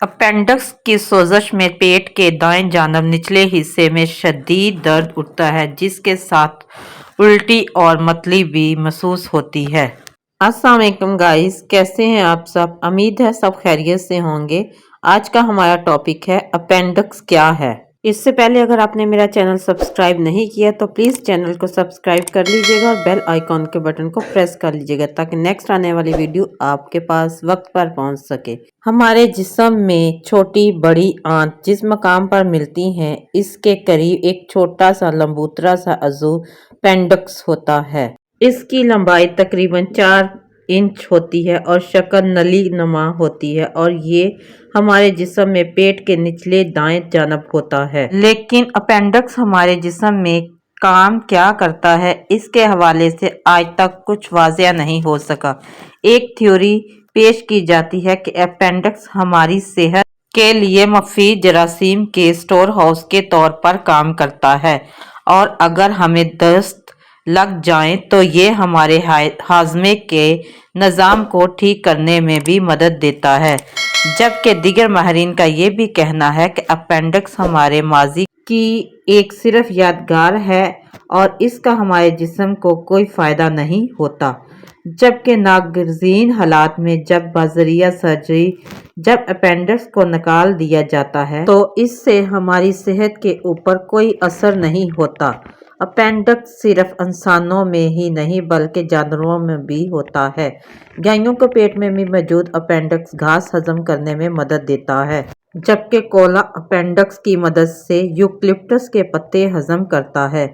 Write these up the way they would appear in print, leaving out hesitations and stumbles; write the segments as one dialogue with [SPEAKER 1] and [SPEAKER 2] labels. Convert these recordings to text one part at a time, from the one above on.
[SPEAKER 1] Appendix की सोजश में पेट के दाएं जानब निचले हिस्से में शदीद दर्द उठता है, जिसके साथ उल्टी और मतली भी महसूस होती है। अस्सलाम वालेकुम गाइस, कैसे हैं आप सब? उम्मीद है सब खैरियत से होंगे। आज का हमारा टॉपिक है अपेंडिक्स क्या है। इससे पहले अगर आपने मेरा चैनल सब्सक्राइब नहीं किया तो प्लीज़ चैनल को सब्सक्राइब कर लीजिएगा और बेल आइकॉन के बटन को प्रेस कर लीजिएगा ताकि नेक्स्ट आने वाली वीडियो आपके पास वक्त पर पहुंच सके। हमारे जिस्म में छोटी बड़ी आंत जिस मकाम पर मिलती हैं, इसके करीब एक छोटा सा लंबूतरा सा अज़ू अपेंडिक्स होता है। इसकी लंबाई तकरीबन 4 इंच होती है और शक्ल नली नुमा होती है और ये हमारे जिस्म में पेट के निचले दाएं जानब होता है। लेकिन अपेंडिक्स हमारे जिस्म में काम क्या करता है, इसके हवाले से आज तक कुछ वाज़ेह नहीं हो सका। एक थ्योरी पेश की जाती है कि अपेंडिक्स हमारी सेहत के लिए मुफीद जरासीम के स्टोर हाउस के तौर पर काम करता है और अगर हमें दस्त लग जाए तो ये हमारे हाजमे के निज़ाम को ठीक करने में भी मदद देता है। जबकि दीगर माहिरीन का ये भी कहना है कि अपेंडिक्स हमारे माजी की एक सिर्फ यादगार है और इसका हमारे जिस्म को कोई फ़ायदा नहीं होता। जबकि नागज़ीर हालात में जब बाज़रिया सर्जरी जब अपेंडिक्स को निकाल दिया जाता है तो इससे हमारी सेहत के ऊपर कोई असर नहीं होता। अपेंडिक्स सिर्फ इंसानों में ही नहीं बल्कि जानवरों में भी होता है। गायों के पेट में भी मौजूद अपेंडिक्स घास हजम करने में मदद देता है, जबकि कोला अपेंडिक्स की मदद से यूकलिप्टस के पत्ते हजम करता है।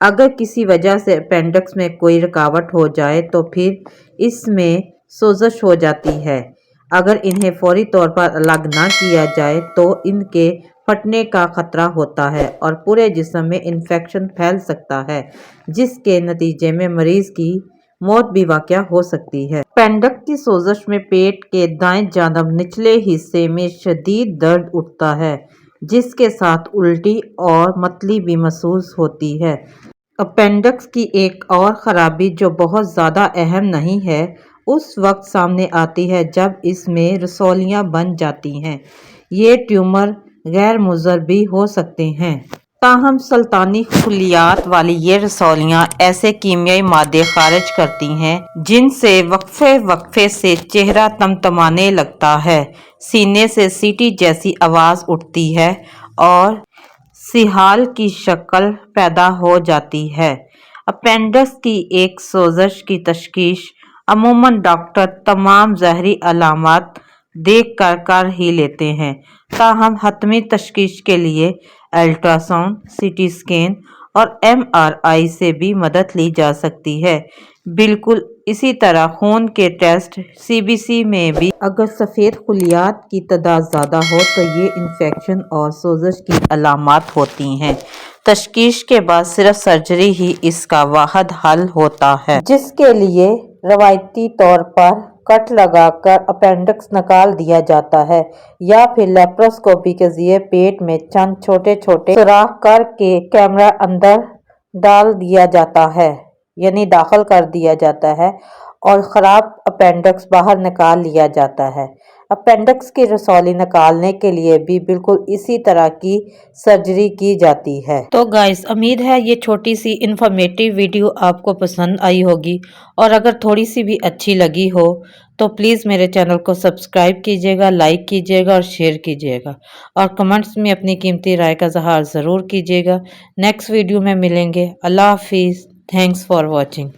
[SPEAKER 1] अगर किसी वजह से अपेंडिक्स में कोई रुकावट हो जाए तो फिर इसमें सोजश हो जाती है। अगर इन्हें फौरी तौर पर अलग ना किया जाए तो इनके फटने का खतरा होता है और पूरे जिस्म में इन्फेक्शन फैल सकता है, जिसके नतीजे में मरीज की मौत भी वाक़या हो सकती है। अपेंडिक्स की सोजश में पेट के दाएं जानब निचले हिस्से में शदीद दर्द उठता है, जिसके साथ उल्टी और मतली भी महसूस होती है। अपेंडिक्स की एक और ख़राबी जो बहुत ज़्यादा अहम नहीं है, उस वक्त सामने आती है जब इसमें रसौलियाँ बन जाती हैं। ये ट्यूमर गैर मुज़र भी हो सकते हैं, ताहम सल्तानी खुलियात वाली ये रसौलियाँ ऐसे कीमियाई मादे खारिज करती हैं जिनसे वक्फे से चेहरा तमतमाने लगता है, सीने से सीटी जैसी आवाज़ उठती है और सिहाल की शक्ल पैदा हो जाती है। अपेंडिक्स की एक सोजश की तशखीस अमूमन डॉक्टर तमाम ज़ाहरी अलामात देख कर ही लेते हैं, ताहम हतमी तशखीस के लिए अल्ट्रासाउंड, सीटी स्कैन और MRI से भी मदद ली जा सकती है। बिल्कुल इसी तरह खून के टेस्ट CBC में भी अगर सफ़ेद खुलियात की तादाद ज़्यादा हो तो ये इन्फेक्शन और सोजश की अलामात होती हैं। तशखीस के बाद सिर्फ सर्जरी ही इसका वाहिद हल होता है, जिसके लिए रवायती तौर पर कट लगाकर अपेंडिक्स निकाल दिया जाता है या फिर लेप्रोस्कोपी के ज़रिए पेट में चंद छोटे छोटे सुराख करके कैमरा अंदर डाल दिया जाता है, यानी दाखिल कर दिया जाता है और ख़राब अपेंडिक्स बाहर निकाल लिया जाता है। अपेंडिक्स की रसौली निकालने के लिए भी बिल्कुल इसी तरह की सर्जरी की जाती है। तो गाइस, उम्मीद है ये छोटी सी इंफॉर्मेटिव वीडियो आपको पसंद आई होगी और अगर थोड़ी सी भी अच्छी लगी हो तो प्लीज़ मेरे चैनल को सब्सक्राइब कीजिएगा, लाइक कीजिएगा और शेयर कीजिएगा और कमेंट्स में अपनी कीमती राय का इज़हार ज़रूर कीजिएगा। नेक्स्ट वीडियो में मिलेंगे। अल्लाह हाफिज़। Thanks for watching.